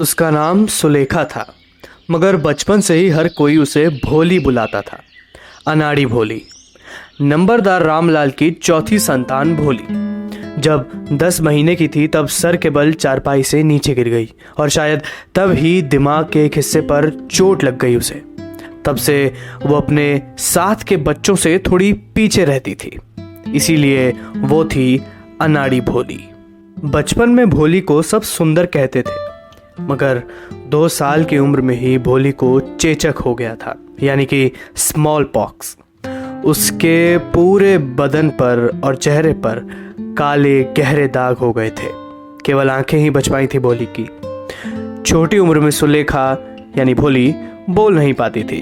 उसका नाम सुलेखा था, मगर बचपन से ही हर कोई उसे भोली बुलाता था। अनाड़ी भोली। नंबरदार रामलाल की चौथी संतान भोली जब 10 महीने की थी तब सर के बल चारपाई से नीचे गिर गई और शायद तब ही दिमाग के एक हिस्से पर चोट लग गई उसे। तब से वो अपने साथ के बच्चों से थोड़ी पीछे रहती थी, इसीलिए वो थी अनाड़ी भोली। बचपन में भोली को सब सुंदर कहते थे, मगर 2 साल की उम्र में ही भोली को चेचक हो गया था, यानी कि स्मॉल पॉक्स। उसके पूरे बदन पर और चेहरे पर काले गहरे दाग हो गए थे। केवल आंखें ही बच पाई थी भोली की। छोटी उम्र में सुलेखा यानी भोली बोल नहीं पाती थी।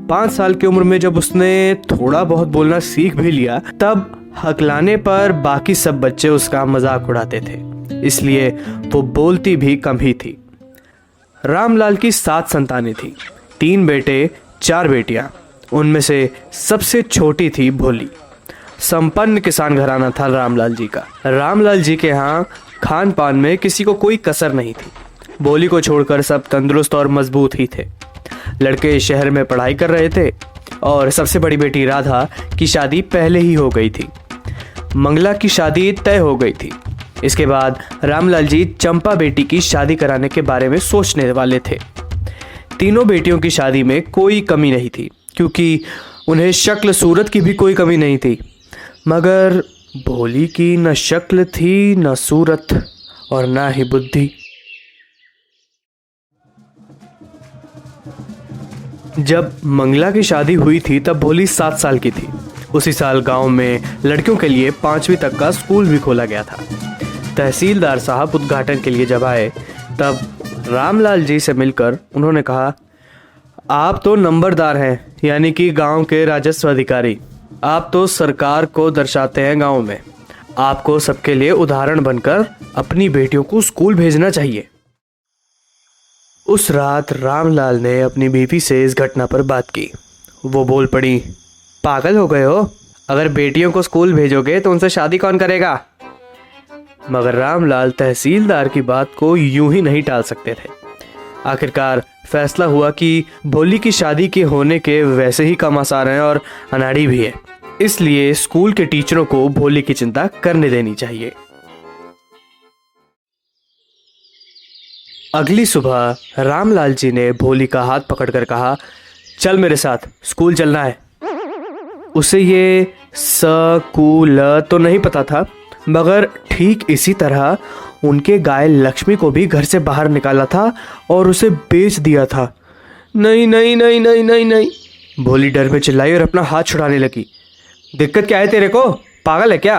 5 साल की उम्र में जब उसने थोड़ा बहुत बोलना सीख भी लिया, तब हकलाने पर बाकी सब बच्चे उसका मजाक उड़ाते थे, इसलिए वो बोलती भी कम ही थी। रामलाल की 7 संतानें थी, 3 बेटे 4 बेटियां। उनमें से सबसे छोटी थी भोली। संपन्न किसान घराना था रामलाल जी का। रामलाल जी के यहाँ खान पान में किसी को कोई कसर नहीं थी। भोली को छोड़कर सब तंदुरुस्त और मजबूत ही थे। लड़के शहर में पढ़ाई कर रहे थे और सबसे बड़ी बेटी राधा की शादी पहले ही हो गई थी। मंगला की शादी तय हो गई थी। इसके बाद रामलाल जी चंपा बेटी की शादी कराने के बारे में सोचने वाले थे। तीनों बेटियों की शादी में कोई कमी नहीं थी, क्योंकि उन्हें शक्ल सूरत की भी कोई कमी नहीं थी। मगर भोली की न शक्ल थी, न सूरत और न ही बुद्धि। जब मंगला की शादी हुई थी तब भोली 7 साल की थी। उसी साल गांव में लड़कियों के लिए 5वीं तक का स्कूल भी खोला गया था। तहसीलदार साहब उद्घाटन के लिए जब आए तब रामलाल जी से मिलकर उन्होंने कहा, आप तो नंबरदार हैं, यानी कि गांव के राजस्व अधिकारी। आप तो सरकार को दर्शाते हैं गांव में। आपको सबके लिए उदाहरण बनकर अपनी बेटियों को स्कूल भेजना चाहिए। उस रात रामलाल ने अपनी बीवी से इस घटना पर बात की। वो बोल पड़ी, पागल हो गए हो? अगर बेटियों को स्कूल भेजोगे तो उनसे शादी कौन करेगा? मगर रामलाल तहसीलदार की बात को यूं ही नहीं टाल सकते थे। आखिरकार फैसला हुआ कि भोली की शादी के होने के वैसे ही कम आसार हैं और अनाड़ी भी है, इसलिए स्कूल के टीचरों को भोली की चिंता करने देनी चाहिए। अगली सुबह रामलाल जी ने भोली का हाथ पकड़कर कहा, चल मेरे साथ, स्कूल चलना है। उसे ये स्कूल तो नहीं पता था, मगर ठीक इसी तरह उनके गाय लक्ष्मी को भी घर से बाहर निकाला था और उसे बेच दिया था। नहीं नहीं नहीं नहीं नहीं नहीं, भोली डर में चिल्लाई और अपना हाथ छुड़ाने लगी। दिक्कत क्या है तेरे को? पागल है क्या?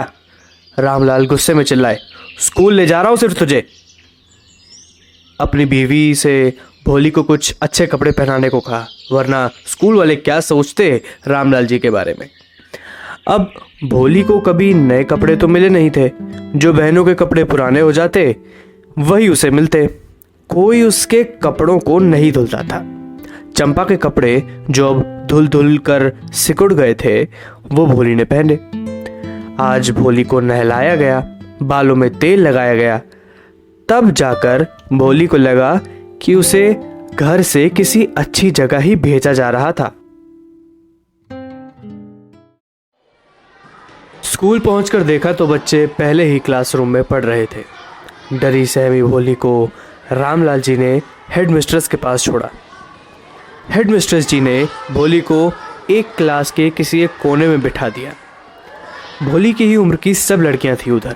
रामलाल गुस्से में चिल्लाए। स्कूल ले जा रहा हूं सिर्फ तुझे। अपनी बीवी से भोली को कुछ अच्छे कपड़े पहनाने को कहा, वरना स्कूल वाले क्या सोचते रामलाल जी के बारे में। अब भोली को कभी नए कपड़े तो मिले नहीं थे। जो बहनों के कपड़े पुराने हो जाते वही उसे मिलते। कोई उसके कपड़ों को नहीं धुलता था। चंपा के कपड़े जो अब धुल धुल कर सिकुड़ गए थे वो भोली ने पहने। आज भोली को नहलाया गया, बालों में तेल लगाया गया। तब जाकर भोली को लगा कि उसे घर से किसी अच्छी जगह ही भेजा जा रहा था। स्कूल पहुंचकर देखा तो बच्चे पहले ही क्लासरूम में पढ़ रहे थे। डरी सहमी भोली को रामलाल जी ने हेडमिस्ट्रेस के पास छोड़ा। हेडमिस्ट्रेस जी ने भोली को एक क्लास के किसी एक कोने में बिठा दिया। भोली की ही उम्र की सब लड़कियां थी उधर।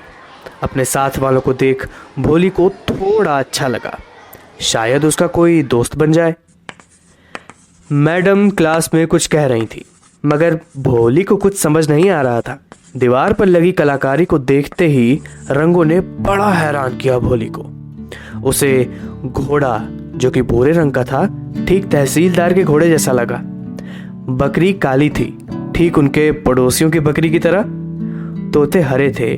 अपने साथ वालों को देख भोली को थोड़ा अच्छा लगा, शायद उसका कोई दोस्त बन जाए। मैडम क्लास में कुछ कह रही थी, मगर भोली को कुछ समझ नहीं आ रहा था। दीवार पर लगी कलाकारी को देखते ही रंगों ने बड़ा हैरान किया भोली को। उसे घोड़ा जो कि भूरे रंग का था ठीक तहसीलदार के घोड़े जैसा लगा। बकरी काली थी, ठीक उनके पड़ोसियों की बकरी की तरह। तोते हरे थे,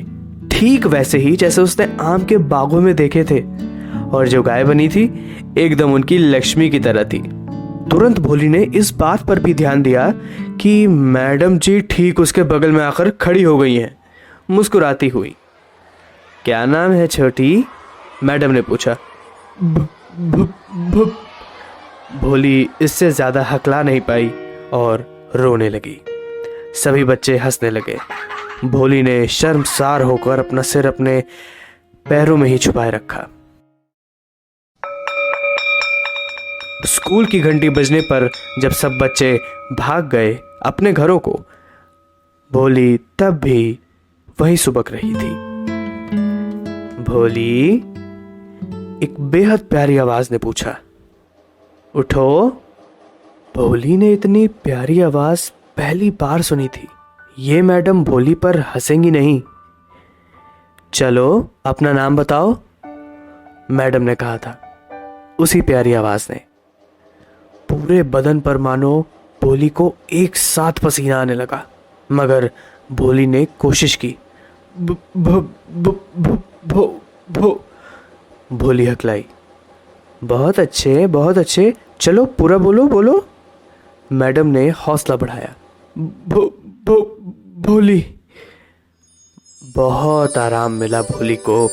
ठीक वैसे ही जैसे उसने आम के बागों में देखे थे। और जो गाय बनी थी एकदम उनकी लक्ष्मी की तरह थी। तुरंत भोली ने इस बात पर भी ध्यान दिया कि मैडम जी ठीक उसके बगल में आकर खड़ी हो गई हैं, मुस्कुराती हुई। क्या नाम है छोटी? मैडम ने पूछा। भुप भुप। भोली इससे ज्यादा हकला नहीं पाई और रोने लगी। सभी बच्चे हंसने लगे। भोली ने शर्मसार होकर अपना सिर अपने पैरों में ही छुपाए रखा। स्कूल की घंटी बजने पर जब सब बच्चे भाग गए अपने घरों को, भोली तब भी वहीं सुबक रही थी। भोली, एक बेहद प्यारी आवाज ने पूछा। उठो। भोली ने इतनी प्यारी आवाज पहली बार सुनी थी। ये मैडम भोली पर हंसेंगी नहीं। चलो अपना नाम बताओ, मैडम ने कहा था उसी प्यारी आवाज ने। पूरे बदन पर मानो भोली को एक साथ पसीना आने लगा, मगर भोली ने कोशिश की। भ भ भ भ भो भो। भोली हकलाई। बहुत अच्छे, बहुत अच्छे, चलो पूरा बोलो बोलो, मैडम ने हौसला बढ़ाया। भो भो भोली। बहुत आराम मिला भोली को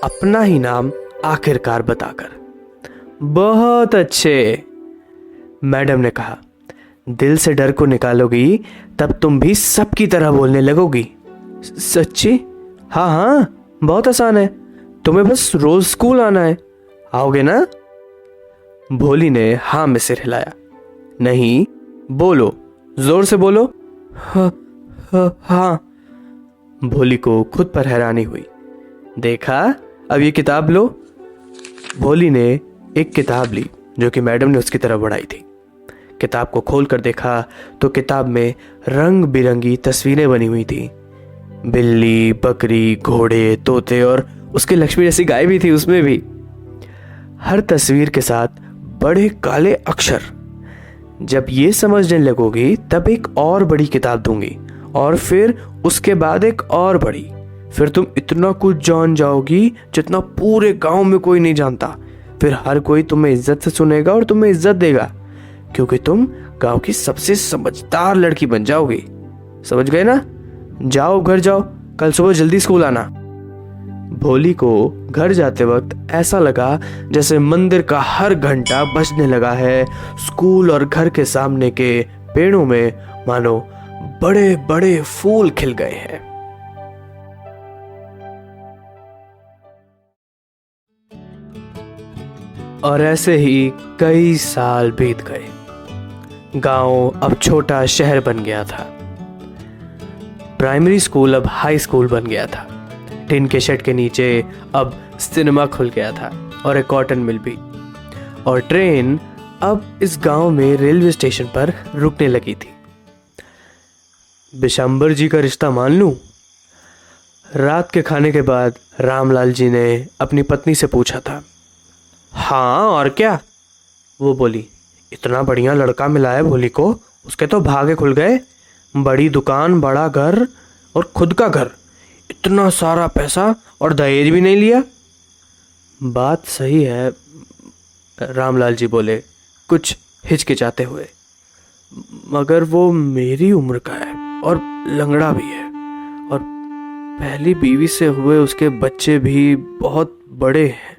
अपना ही नाम आखिरकार बताकर। बहुत अच्छे, मैडम ने कहा। दिल से डर को निकालोगी तब तुम भी सबकी तरह बोलने लगोगी। सच्ची? हाँ हाँ, बहुत आसान है, तुम्हें बस रोज स्कूल आना है। आओगे ना? भोली ने हाँ में सिर हिलाया। नहीं, बोलो, जोर से बोलो। हाँ। भोली को खुद पर हैरानी हुई। देखा, अब ये किताब लो। भोली ने एक किताब ली जो कि मैडम ने उसकी तरफ बढ़ाई थी। किताब को खोल कर देखा तो किताब में रंग बिरंगी तस्वीरें बनी हुई थी। बिल्ली, बकरी, घोड़े, तोते और उसके लक्ष्मी जैसी गाय भी थी उसमें भी। हर तस्वीर के साथ बड़े काले अक्षर। जब ये समझने लगोगी तब एक और बड़ी किताब दूंगी और फिर उसके बाद एक और बड़ी। फिर तुम इतना कुछ जान जाओगी जितना पूरे गांव में कोई नहीं जानता। फिर हर कोई तुम्हें इज्जत से सुनेगा और तुम्हें इज्जत देगा, क्योंकि तुम गांव की सबसे समझदार लड़की बन जाओगी। समझ गए ना? जाओ घर जाओ, कल सुबह जल्दी स्कूल आना। भोली को घर जाते वक्त ऐसा लगा जैसे मंदिर का हर घंटा बजने लगा है। स्कूल और घर के सामने के पेड़ों में मानो बड़े बड़े फूल खिल गए हैं। और ऐसे ही कई साल बीत गए। गांव अब छोटा शहर बन गया था। प्राइमरी स्कूल अब हाई स्कूल बन गया था। टिन के शेड के नीचे अब सिनेमा खुल गया था और एक कॉटन मिल भी। और ट्रेन अब इस गांव में रेलवे स्टेशन पर रुकने लगी थी। बिशंबर जी का रिश्ता मान लूं? रात के खाने के बाद रामलाल जी ने अपनी पत्नी से पूछा था। हाँ और क्या, वो बोली। इतना बढ़िया लड़का मिला है भोली को, उसके तो भागे खुल गए। बड़ी दुकान, बड़ा घर और खुद का घर, इतना सारा पैसा और दहेज भी नहीं लिया। बात सही है, रामलाल जी बोले कुछ हिचकिचाते हुए, मगर वो मेरी उम्र का है और लंगड़ा भी है और पहली बीवी से हुए उसके बच्चे भी बहुत बड़े हैं।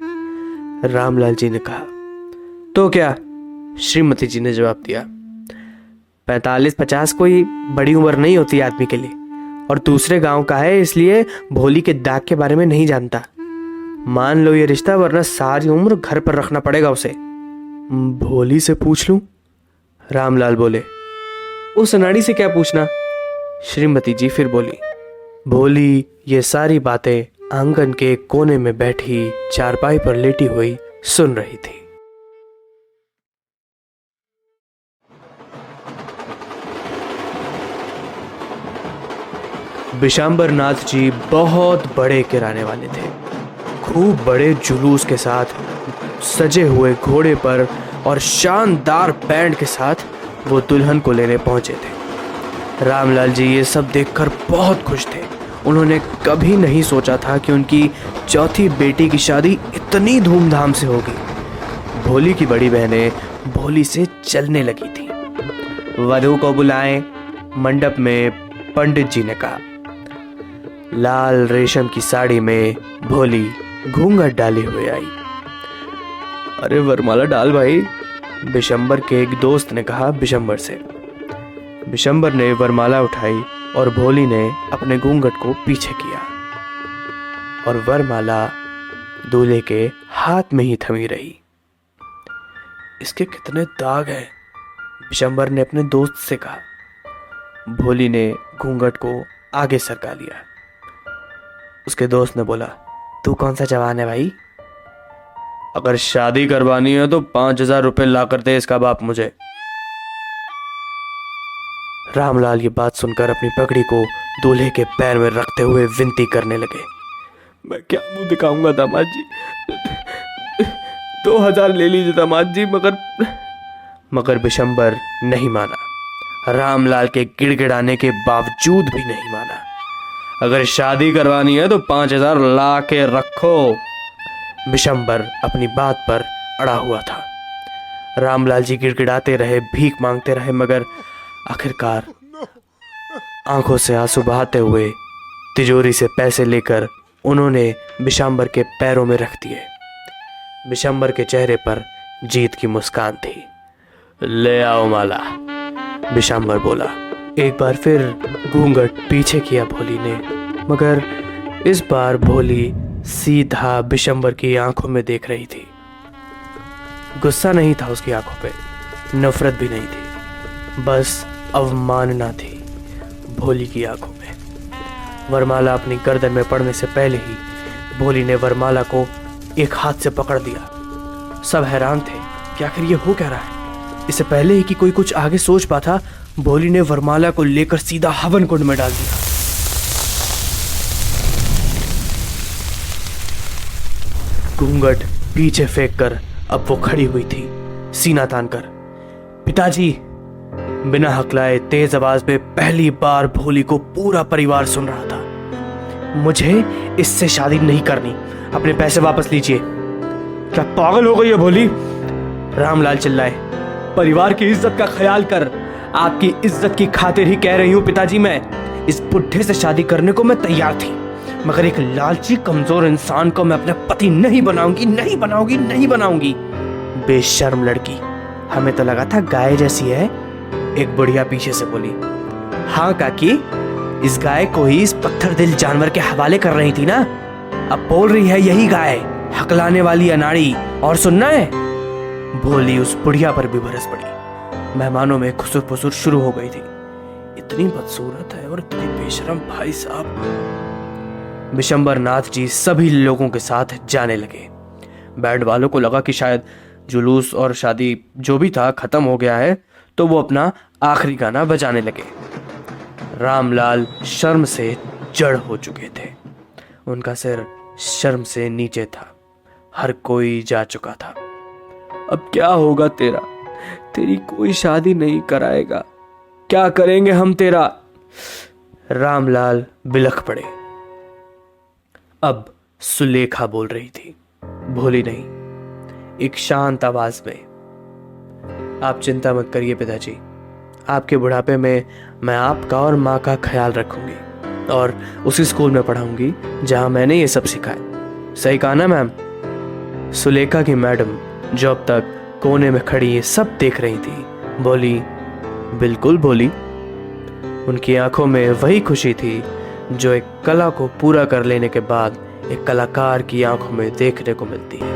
रामलाल जी ने कहा। तो क्या, श्रीमती जी ने जवाब दिया। 45-50 कोई बड़ी उम्र नहीं होती आदमी के लिए, और दूसरे गांव का है इसलिए भोली के दाग के बारे में नहीं जानता। मान लो ये रिश्ता, वरना सारी उम्र घर पर रखना पड़ेगा उसे। भोली से पूछ लूं? रामलाल बोले। उस अनाड़ी से क्या पूछना? श्रीमती जी फिर बोली। भोली ये सारी बातें आंगन के कोने में बैठी चारपाई पर लेटी हुई सुन रही थी। बिशांबर नाथ जी बहुत बड़े किराने वाले थे। खूब बड़े जुलूस के साथ सजे हुए घोड़े पर और शानदार बैंड के साथ वो दुल्हन को लेने पहुंचे थे। रामलाल जी ये सब देखकर बहुत खुश थे। उन्होंने कभी नहीं सोचा था कि उनकी चौथी बेटी की शादी इतनी धूमधाम से होगी। भोली की बड़ी बहनें भोली से चलने लगी थी। वधू को बुलाएं, मंडप में पंडित जी ने कहा। लाल रेशम की साड़ी में भोली घूंघट डाले हुए आई। अरे वरमाला डाल भाई, बिशंबर के एक दोस्त ने कहा बिशंबर से। बिशंबर ने वरमाला उठाई और भोली ने अपने घूंघट को पीछे किया और वरमाला दूल्हे के हाथ में ही थमी रही। इसके कितने दाग हैं, बिशंबर ने अपने दोस्त से कहा। भोली ने घूंघट को आगे सरका लिया। उसके दोस्त ने बोला, तू कौन सा जवान है भाई? अगर शादी करवानी है तो 5,000 रुपए ला कर दे इसका बाप मुझे। रामलाल ये बात सुनकर अपनी पगड़ी को दूल्हे के पैर में रखते हुए विनती करने लगे। मैं क्या मुंह दिखाऊंगा दामाद जी, 2,000 ले लीजिए दामाद जी। मगर बिशंबर नहीं माना। रामलाल के गिड़गिड़ाने के बावजूद भी नहीं माना। अगर शादी करवानी है तो 5,000 ला के रखो। बिशंबर अपनी बात पर अड़ा हुआ था। रामलाल जी गिड़गिड़ाते रहे, भीख मांगते रहे, मगर आखिरकार आंखों से आंसू बहाते हुए तिजोरी से पैसे लेकर उन्होंने बिशंबर के पैरों में रख दिए। बिशंबर के चेहरे पर जीत की मुस्कान थी। ले आओ माला, बिशंबर बोला। एक बार फिर घूंघट पीछे किया भोली ने, मगर इस बार भोली सीधा बिशंबर की आंखों में देख रही थी। गुस्सा नहीं था उसकी आंखों पे, नफरत भी नहीं थी, बस अवमानना थी भोली की आंखों में। वरमाला अपनी गर्दन में पड़ने से पहले ही भोली ने वरमाला को एक हाथ से पकड़ दिया। सब हैरान थे कि आखिर ये हो क्या रहा है। इससे पहले ही कि कोई कुछ आगे सोच पाता, भोली ने वरमाला को लेकर सीधा हवन कुंड में डाल दिया। घूंघट पीछे फेंक कर अब वो खड़ी हुई थी, सीना तान कर। पिताजी, बिना हकलाए तेज आवाज में पहली बार भोली को पूरा परिवार सुन रहा था। मुझे इससे शादी नहीं करनी, अपने पैसे वापस लीजिए। क्या पागल हो गई है भोली? रामलाल चिल्लाए। परिवार की इज्जत का ख्याल कर, आपकी इज्जत की खातिर ही कह रही हूं पिताजी। मैं इस बुढ़े से शादी करने को मैं तैयार थी, मगर एक लालची कमजोर इंसान को मैं अपना पति नहीं बनाऊंगी, नहीं बनाऊंगी, नहीं बनाऊंगी। बेशर्म लड़की, हमें तो लगा था गाय जैसी है। एक बुढ़िया पीछे से बोली। हाँ काकी, इस गाय को ही इस पत्थर दिल जानवर के हवाले कर रही थी ना। अब बोल रही है यही गाय, हकलाने वाली अनाड़ी। और सुनना है? भोली उस बुढ़िया पर भी बरस पड़ी। मेहमानों में खुसुर फुसुर शुरू हो गई थी। इतनी बदसूरत है और इतनी बेशरम, भाई साहब। बिशंबर नाथ जी सभी लोगों के साथ जाने लगे। बैंड वालों को लगा कि शायद जुलूस और शादी जो भी था खत्म हो गया है, तो वो अपना आखिरी गाना बजाने लगे। रामलाल शर्म से जड़ हो चुके थे। उनका सिर शर्म से नीचे था। हर कोई जा चुका था। अब क्या होगा तेरा? तेरी कोई शादी नहीं कराएगा। क्या करेंगे हम तेरा? रामलाल बिलख पड़े। अब सुलेखा बोल रही थी, भोली नहीं, एक शांत आवाज में। आप चिंता मत करिए पिताजी, आपके बुढ़ापे में मैं आपका और माँ का ख्याल रखूंगी और उसी स्कूल में पढ़ाऊंगी जहां मैंने ये सब सीखा है। सही कहा ना मैम? सुलेखा की मैडम जो अब तक कोने में खड़ी ये सब देख रही थी, बोली, बिल्कुल बोली। उनकी आंखों में वही खुशी थी जो एक कला को पूरा कर लेने के बाद एक कलाकार की आंखों में देखने को मिलती है।